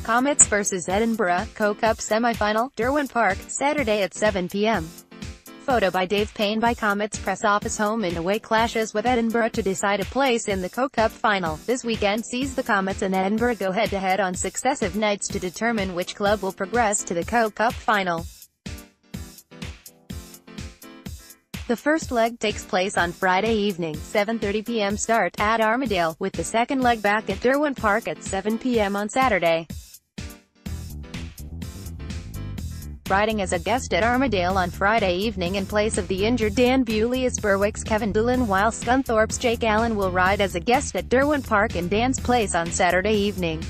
Comets vs Edinburgh, Co-Cup semi-final, Derwent Park, Saturday at 7 p.m. Photo by Dave Payne by Comets Press OfficeHome. In away clashes with Edinburgh to decide a place in the Co-Cup final. This weekend sees the Comets and Edinburgh go head-to-head on successive nights to determine which club will progress to the Co-Cup final. The first leg takes place on Friday evening, 7:30 p.m. start, at Armadale, with the second leg back at Derwent Park at 7 p.m. on Saturday. Riding as a guest at Armadale on Friday evening in place of the injured Dan Bewley is Berwick's Kevin Doolan, while Scunthorpe's Jake Allen will ride as a guest at Derwent Park in Dan's place on Saturday evening.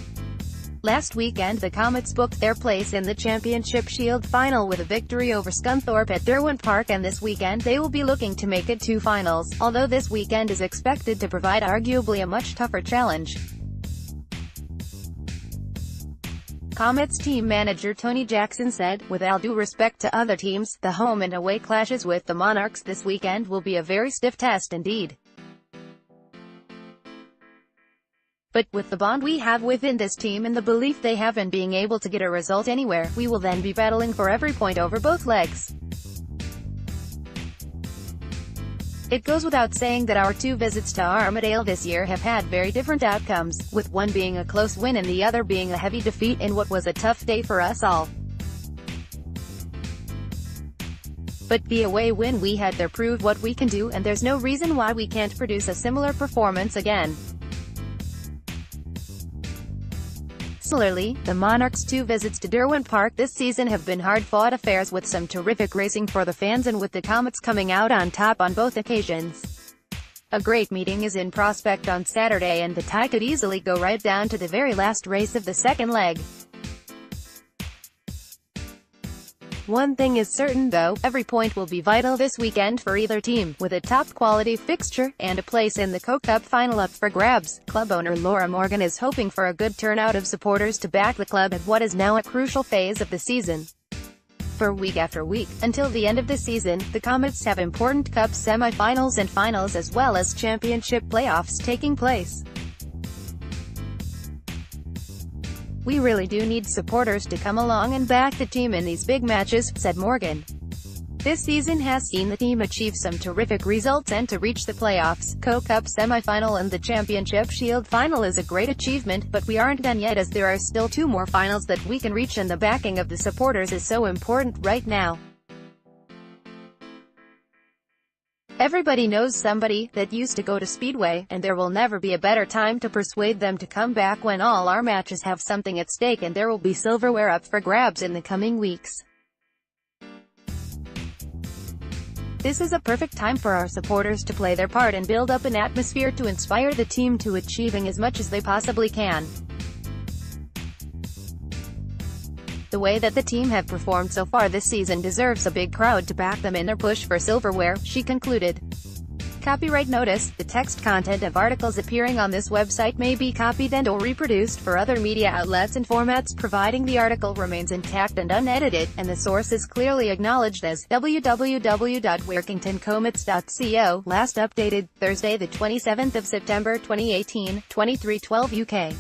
Last weekend the Comets booked their place in the Championship Shield final with a victory over Scunthorpe at Derwent Park, and this weekend they will be looking to make it to finals, although this weekend is expected to provide arguably a much tougher challenge. Comets team manager Tony Jackson said, "With all due respect to other teams, the home and away clashes with the Monarchs this weekend will be a very stiff test indeed. But with the bond we have within this team and the belief they have in being able to get a result anywhere, we will then be battling for every point over both legs. It goes without saying that our two visits to Armadale this year have had very different outcomes, with one being a close win and the other being a heavy defeat in what was a tough day for us all. But the away win we had there proved what we can do, and there's no reason why we can't produce a similar performance again." Similarly, the Monarchs' two visits to Derwent Park this season have been hard-fought affairs with some terrific racing for the fans, and with the Comets coming out on top on both occasions. A great meeting is in prospect on Saturday, and the tie could easily go right down to the very last race of the second leg. One thing is certain though, every point will be vital this weekend for either team, with a top-quality fixture, and a place in the Co-Cup final up for grabs. Club owner Laura Morgan is hoping for a good turnout of supporters to back the club at what is now a crucial phase of the season. For week after week, until the end of the season, the Comets have important Cup semi-finals and finals as well as championship playoffs taking place. "We really do need supporters to come along and back the team in these big matches," said Morgan. "This season has seen the team achieve some terrific results, and to reach the playoffs, Co-Cup semi-final and the Championship Shield final is a great achievement, but we aren't done yet as there are still two more finals that we can reach, and the backing of the supporters is so important right now. Everybody knows somebody that used to go to Speedway, and there will never be a better time to persuade them to come back when all our matches have something at stake, and there will be silverware up for grabs in the coming weeks. This is a perfect time for our supporters to play their part and build up an atmosphere to inspire the team to achieving as much as they possibly can. The way that the team have performed so far this season deserves a big crowd to back them in their push for silverware," she concluded. Copyright notice: the text content of articles appearing on this website may be copied and/or reproduced for other media outlets and formats, providing the article remains intact and unedited, and the source is clearly acknowledged as www.workingtoncomets.co, last updated Thursday the 27th of September 2018, 23:12 UK.